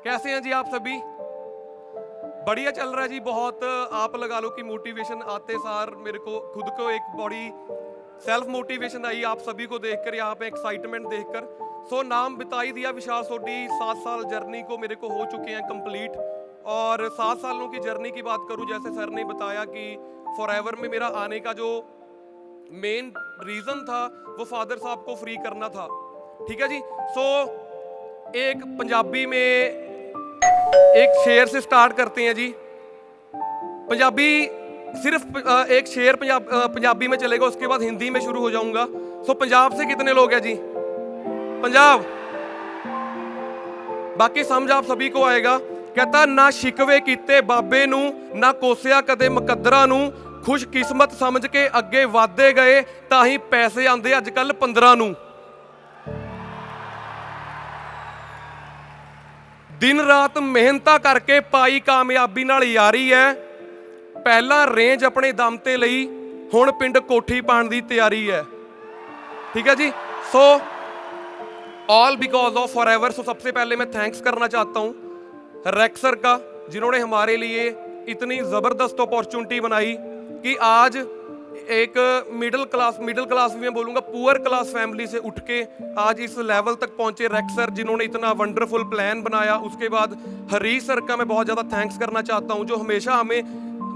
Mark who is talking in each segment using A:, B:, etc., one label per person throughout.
A: कैसे हैं जी आप सभी? बढ़िया चल रहा है जी। बहुत आप लगा लो कि मोटिवेशन आते सार मेरे को खुद को एक बड़ी सेल्फ मोटिवेशन आई आप सभी को देखकर, यहाँ पे एक्साइटमेंट देखकर। सो नाम बता ही दिया विशाल सोडी। 7 साल जर्नी को मेरे को हो चुके हैं कंप्लीट। और 7 सालों की जर्नी की बात करूं, जैसे सर ने बताया कि फॉरएवर में मेरा आने का जो मेन रीज़न था वो फादर साहब को फ्री करना था। ठीक है जी। सो एक पंजाबी में एक शेर से स्टार्ट करते हैं जी। पंजाबी सिर्फ एक शेर पंजाबी में चलेगा, उसके बाद हिंदी में शुरू हो जाऊंगा। सो पंजाब से कितने लोग हैं जी? पंजाब, बाकी समझ आप सभी को आएगा। कहता ना शिकवे कीते बाबे नू, ना कोसिया कदे मुकद्दरा नू, खुशकिस्मत समझ के अगे वादे गए, ताही पैसे आंदे अजकल 15 नू। दिन रात मेहनत करके पाई कामयाबी नाल यारी है, पहला रेंज अपने दम ते लई, हुण पिंड कोठी पाण दी तैयारी है। ठीक है जी। So all because of forever. So सबसे पहले मैं थैंक्स करना चाहता हूँ रेक्सर का, जिन्होंने हमारे लिए इतनी ज़बरदस्त अपॉर्चुनिटी बनाई कि आज एक मिडिल क्लास भी मैं बोलूँगा, पुअर क्लास फैमिली से उठ के आज इस लेवल तक पहुँचे रेक्सर, जिन्होंने इतना वंडरफुल प्लान बनाया। उसके बाद हरीश सर का मैं बहुत ज़्यादा थैंक्स करना चाहता हूँ, जो हमेशा हमें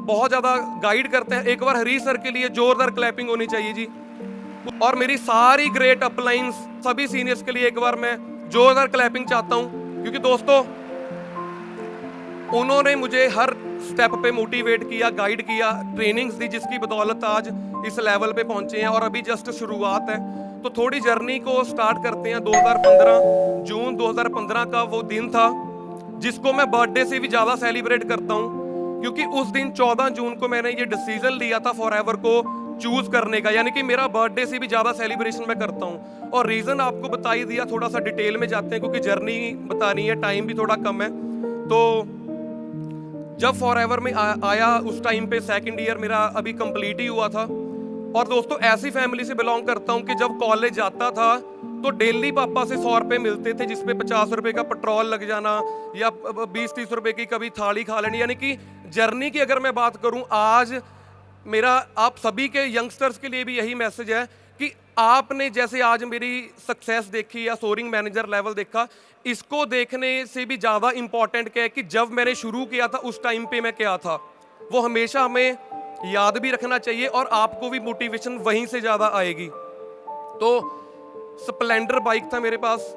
A: बहुत ज़्यादा गाइड करते हैं। एक बार हरीश सर के लिए जोरदार क्लैपिंग होनी चाहिए जी। और मेरी सारी ग्रेट अपलाइंस सभी सीनियर्स के लिए एक बार मैं जोरदार क्लैपिंग चाहता हूं, क्योंकि दोस्तों उन्होंने मुझे हर स्टेप पे मोटिवेट किया, गाइड किया, ट्रेनिंग्स दी, जिसकी बदौलत आज इस लेवल पे पहुंचे हैं। और अभी जस्ट शुरुआत है, तो थोड़ी जर्नी को स्टार्ट करते हैं। 2015 जून 2015 का वो दिन था जिसको मैं बर्थडे से भी ज़्यादा सेलिब्रेट करता हूँ, क्योंकि उस दिन 14 जून को मैंने ये डिसीजन लिया था फॉरएवर को चूज करने का, यानी कि मेरा बर्थडे से भी ज़्यादा सेलिब्रेशन मैं करता हूँ। और रीज़न आपको बता ही दिया, थोड़ा सा डिटेल में जाते हैं क्योंकि जर्नी बतानी है, टाइम भी थोड़ा कम है। तो जब फॉरएवर में आया उस टाइम पे सेकंड ईयर मेरा अभी कंप्लीट ही हुआ था। और दोस्तों ऐसी फैमिली से बिलोंग करता हूँ कि जब कॉलेज जाता था तो डेली पापा से 100 रुपये मिलते थे, जिसपे 50 रुपये का पेट्रोल लग जाना या 20-30 रुपये की कभी थाली खा लेनी। यानी कि जर्नी की अगर मैं बात करूँ, आज मेरा आप सभी के यंगस्टर्स के लिए भी यही मैसेज है कि आपने जैसे आज मेरी सक्सेस देखी या सोरिंग मैनेजर लेवल देखा, इसको देखने से भी ज़्यादा इम्पॉर्टेंट क्या है कि जब मैंने शुरू किया था उस टाइम पे मैं क्या था, वो हमेशा हमें याद भी रखना चाहिए और आपको भी मोटिवेशन वहीं से ज़्यादा आएगी। तो स्प्लेंडर बाइक था मेरे पास।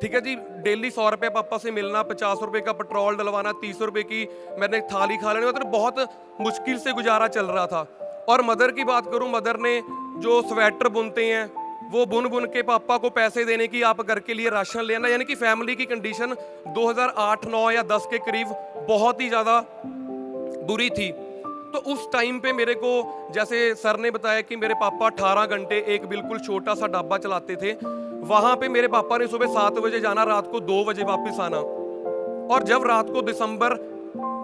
A: ठीक है जी। डेली 100 रुपये पापा से मिलना, 50 रुपये का पेट्रोल डलवाना, 30 रुपये की मैंने थाली खा लेनी, मतलब बहुत मुश्किल से गुजारा चल रहा था। और मदर की बात करूं, मदर ने जो स्वेटर बुनते हैं वो बुन के पापा को पैसे देने की, आप घर के लिए राशन लेना, यानी कि फैमिली की कंडीशन 2008, 9 या 10 के करीब बहुत ही ज़्यादा बुरी थी। तो उस टाइम पे मेरे को, जैसे सर ने बताया कि मेरे पापा 18 घंटे एक बिल्कुल छोटा सा ढाबा चलाते थे। वहाँ पे मेरे पापा ने सुबह 7 बजे जाना, रात को 2 बजे वापस आना। और जब रात को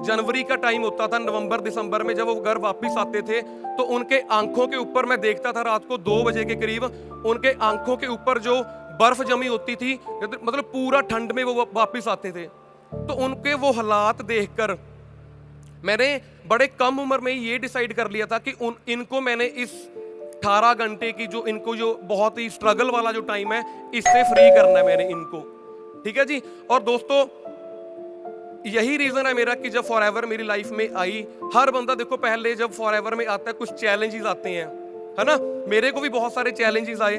A: जनवरी का टाइम होता था, नवंबर दिसंबर में जब वो घर वापस आते थे, तो उनके आंखों के ऊपर मैं देखता था रात को 2 बजे के करीब, उनके आंखों के ऊपर जो बर्फ जमी होती थी, मतलब पूरा ठंड में वो वापस आते थे। तो उनके वो हालात देखकर मैंने बड़े कम उम्र में ये डिसाइड कर लिया था कि इनको मैंने इस 18 घंटे की जो इनको जो बहुत ही स्ट्रगल वाला जो टाइम है, इससे फ्री करना है मैंने इनको। ठीक है जी। और दोस्तों यही रीजन है मेरा कि जब फॉरएवर मेरी लाइफ में आई, हर बंदा देखो पहले जब फॉरएवर में आता है कुछ चैलेंजेस आते हैं, है ना। मेरे को भी बहुत सारे चैलेंजेस आए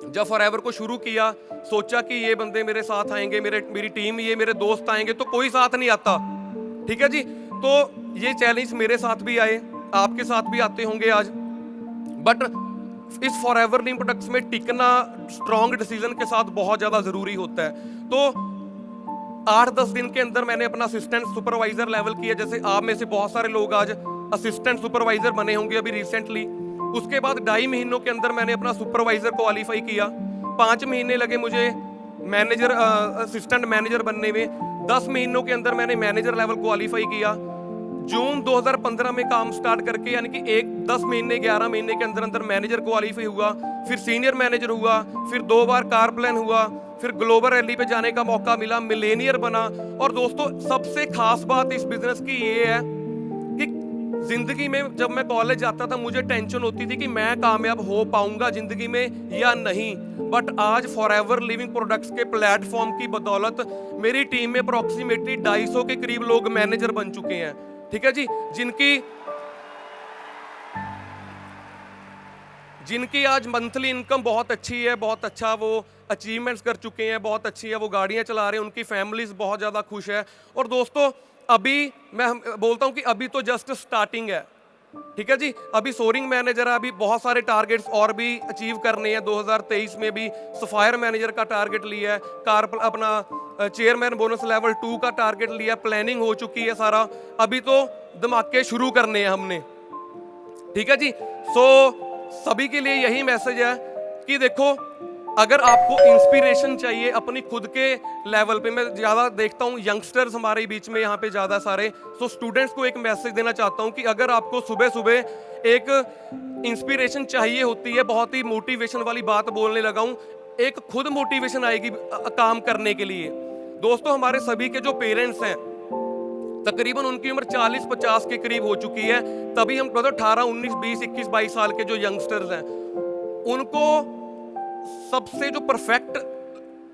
A: जब फॉरएवर को शुरू किया। सोचा कि ये बंदे मेरे साथ आएंगे, मेरी टीम, ये मेरे दोस्त आएंगे, तो कोई साथ नहीं आता। ठीक है जी। तो ये चैलेंज मेरे साथ भी आए, आपके साथ भी आते होंगे आज। बट इस फॉरएवर लीन प्रोडक्ट्स में टिकना स्ट्रॉन्ग डिसीजन के साथ बहुत ज़्यादा ज़रूरी होता है। तो 8-10 दिन के अंदर मैंने अपना असिस्टेंट सुपरवाइजर लेवल किया। जैसे आप में से बहुत सारे लोग आज असिस्टेंट सुपरवाइजर बने होंगे अभी रिसेंटली। उसके बाद 2.5 महीनों के अंदर मैंने अपना सुपरवाइजर क्वालिफाई किया। 5 महीने लगे मुझे मैनेजर असिस्टेंट मैनेजर बनने में। 10 महीनों के अंदर मैंने मैनेजर लेवल क्वालिफाई किया। जून 2015 में काम स्टार्ट करके, यानी कि 10 महीने 11 महीने के अंदर अंदर मैनेजर क्वालिफाई हुआ, फिर सीनियर मैनेजर हुआ, फिर 2 बार कार प्लान हुआ, फिर ग्लोबल रैली पे जाने का मौका मिला, मिलेनियर बना। और दोस्तों सबसे खास बात इस बिजनेस की ये है कि जिंदगी में जब मैं कॉलेज जाता था मुझे टेंशन होती थी कि मैं कामयाब हो पाऊंगा जिंदगी में या नहीं। बट आज फॉरएवर लिविंग प्रोडक्ट्स के प्लेटफॉर्म की बदौलत मेरी टीम में अप्रोक्सीमेटली 250 के करीब लोग मैनेजर बन चुके हैं, ठीक है जी, जिनकी आज मंथली इनकम बहुत अच्छी है, बहुत अच्छा वो अचीवमेंट्स कर चुके हैं, बहुत अच्छी है, वो गाड़ियां चला रहे हैं, उनकी फैमिलीज बहुत ज़्यादा खुश है। और दोस्तों अभी मैं बोलता हूं कि अभी तो जस्ट स्टार्टिंग है, ठीक है जी। अभी सोरिंग मैनेजर है, अभी बहुत सारे टारगेट्स और भी अचीव करने हैं। 2023 में भी सफायर मैनेजर का टारगेट लिया है, अपना चेयरमैन बोनस लेवल 2 का टारगेट लिया, प्लानिंग हो चुकी है सारा, अभी तो धमाके शुरू करने हैं हमने, ठीक है जी। सभी के लिए यही मैसेज है कि देखो, अगर आपको इंस्पिरेशन चाहिए अपनी खुद के लेवल पे, मैं ज़्यादा देखता हूँ यंगस्टर्स हमारे बीच में यहाँ पे ज़्यादा सारे, स्टूडेंट्स को एक मैसेज देना चाहता हूँ कि अगर आपको सुबह सुबह एक इंस्पिरेशन चाहिए होती है, बहुत ही मोटिवेशन वाली बात बोलने लगा हूँ, एक खुद मोटिवेशन आएगी काम करने के लिए। दोस्तों हमारे सभी के जो पेरेंट्स हैं तकरीबन उनकी उम्र 40-50 के करीब हो चुकी है, तभी हम 18, 19, 20, 21, 22 साल के जो यंगस्टर्स हैं उनको सबसे जो परफेक्ट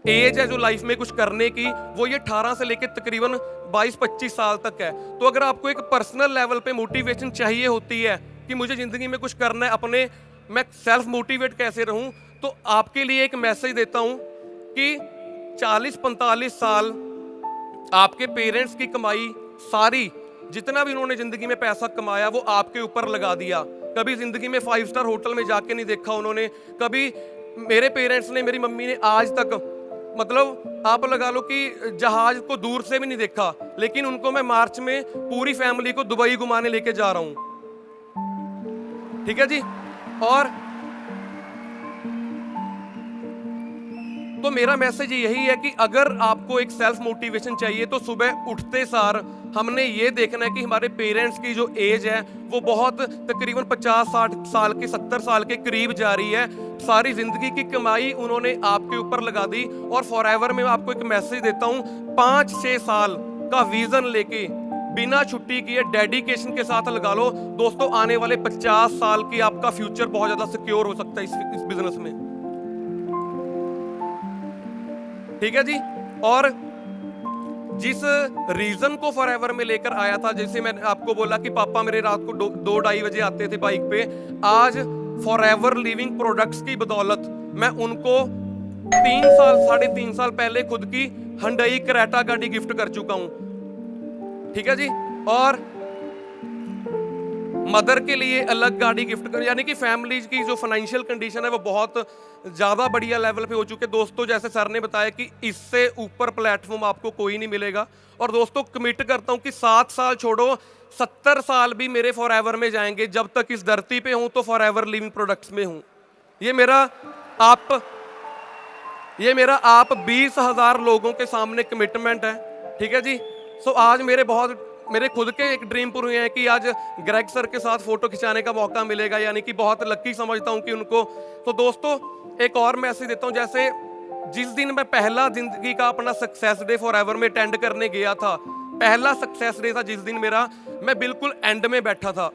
A: एज है जो लाइफ में कुछ करने की, वो ये 18 से लेकर तकरीबन 22-25 साल तक है। तो अगर आपको एक पर्सनल लेवल पे मोटिवेशन चाहिए होती है कि मुझे ज़िंदगी में कुछ करना है, अपने मैं सेल्फ मोटिवेट कैसे रहूं, तो आपके लिए एक मैसेज देता हूं कि 40-45 साल आपके पेरेंट्स की कमाई सारी, जितना भी उन्होंने जिंदगी में पैसा कमाया वो आपके ऊपर लगा दिया। कभी जिंदगी में 5 स्टार होटल में जाके नहीं देखा उन्होंने, कभी मेरे पेरेंट्स ने, मेरी मम्मी ने आज तक, मतलब आप लगा लो कि जहाज को दूर से भी नहीं देखा, लेकिन उनको मैं मार्च में पूरी फैमिली को दुबई घुमाने लेके जा रहा हूं, ठीक है जी। और तो मेरा मैसेज यही है कि अगर आपको एक सेल्फ मोटिवेशन चाहिए तो सुबह उठते सार हमने ये देखना है कि हमारे पेरेंट्स की जो एज है वो बहुत तकरीबन 50-60 साल के, 70 साल के करीब जा रही है। सारी जिंदगी की कमाई उन्होंने आपके ऊपर लगा दी। और फॉरएवर में आपको एक मैसेज देता हूँ, 5-6 साल का विजन लेके बिना छुट्टी किए डेडिकेशन के साथ लगा लो दोस्तों, आने वाले 50 साल की आपका फ्यूचर बहुत ज्यादा सिक्योर हो सकता है इस बिजनेस में, ठीक है जी। और जिस रीजन को फॉरएवर में लेकर आया था, जैसे मैंने आपको बोला कि पापा मेरे रात को 2-2:30 बजे आते थे बाइक पे, आज फॉरएवर लिविंग प्रोडक्ट्स की बदौलत मैं उनको 3 साल 3.5 साल पहले खुद की हुंडई क्रेटा गाड़ी गिफ्ट कर चुका हूं, ठीक है जी। और मदर के लिए अलग गाड़ी गिफ्ट कर, यानी कि फैमिली की जो फाइनेंशियल कंडीशन है वो बहुत ज़्यादा बढ़िया लेवल पे हो चुके दोस्तों। जैसे सर ने बताया कि इससे ऊपर प्लेटफॉर्म आपको कोई नहीं मिलेगा। और दोस्तों कमिट करता हूँ कि 7 साल छोड़ो 70 साल भी मेरे फॉरएवर में जाएंगे, जब तक इस धरती पे हूँ तो फॉरएवर लिविंग प्रोडक्ट्स में हूँ। ये मेरा आप 20,000 लोगों के सामने कमिटमेंट है, ठीक है जी। आज मेरे खुद के एक ड्रीम पूरे हुए हैं कि आज ग्रेग सर के साथ फोटो खिंचाने का मौका मिलेगा, यानी कि बहुत लकी समझता हूं कि उनको। तो दोस्तों एक और मैसेज देता हूं, जैसे जिस दिन मैं पहला जिंदगी का अपना सक्सेस डे फॉरएवर में अटेंड करने गया था, पहला सक्सेस डे था जिस दिन मेरा, मैं बिल्कुल एंड में बैठा था।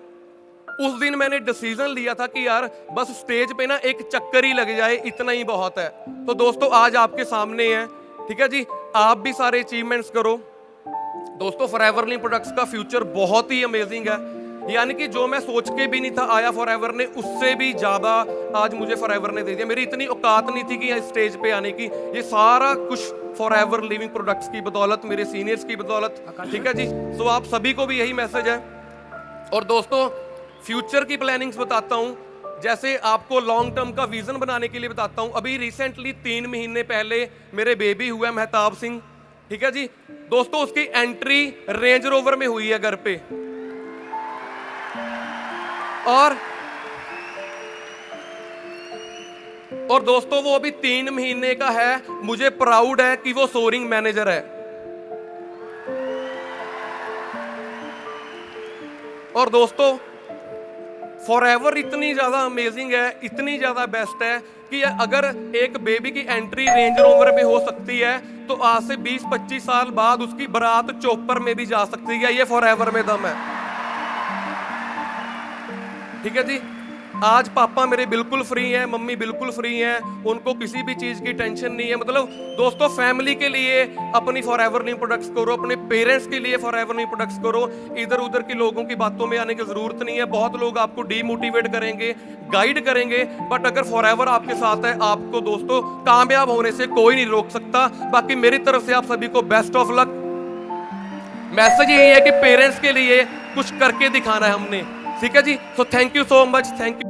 A: उस दिन मैंने डिसीजन लिया था कि यार बस स्टेज पे ना एक चक्कर ही लग जाए, इतना ही बहुत है। तो दोस्तों आज आपके सामने है, ठीक है जी। आप भी सारे अचीवमेंट्स करो दोस्तों। फॉरएवर लिविंग प्रोडक्ट्स का फ्यूचर बहुत ही अमेजिंग है, यानी कि जो मैं सोच के भी नहीं था आया फॉरएवर ने, उससे भी ज़्यादा आज मुझे फॉरएवर ने दे दिया। मेरी इतनी औकात नहीं थी कि इस स्टेज पे आने की, ये सारा कुछ फॉरएवर लिविंग प्रोडक्ट्स की बदौलत, मेरे सीनियर्स की बदौलत, ठीक है जी। आप सभी को भी यही मैसेज है। और दोस्तों फ्यूचर की प्लानिंग्स बताता हूँ, जैसे आपको लॉन्ग टर्म का विजन बनाने के लिए बताता हूँ। अभी रिसेंटली 3 महीने पहले मेरे बेबी हुआ महताब सिंह, ठीक है जी। दोस्तों उसकी एंट्री रेंज रोवर में हुई है घर पे, और दोस्तों वो अभी 3 महीने का है। मुझे प्राउड है कि वो सोरिंग मैनेजर है। और दोस्तों फॉरएवर इतनी ज्यादा अमेजिंग है, इतनी ज्यादा बेस्ट है कि अगर एक बेबी की एंट्री रेंज रोवर में हो सकती है तो आज से 20-25 साल बाद उसकी बारात चॉपर में भी जा सकती है। ये फॉरएवर में दम है। ठीक है जी। आज पापा मेरे बिल्कुल फ्री हैं, मम्मी बिल्कुल फ्री हैं, उनको किसी भी चीज़ की टेंशन नहीं है। मतलब दोस्तों, फैमिली के लिए अपनी फॉरएवर न्यू प्रोडक्ट्स करो, अपने पेरेंट्स के लिए फॉरएवर न्यू प्रोडक्ट्स करो। इधर उधर की लोगों की बातों में आने की ज़रूरत नहीं है। बहुत लोग आपको डीमोटिवेट करेंगे, गाइड करेंगे, बट अगर फॉरएवर आपके साथ है, आपको दोस्तों कामयाब होने से कोई नहीं रोक सकता। बाकी मेरी तरफ से आप सभी को बेस्ट ऑफ लक। मैसेज यही है कि पेरेंट्स के लिए कुछ करके दिखाना है हमने। ठीक है जी। So thank you so much. Thank you.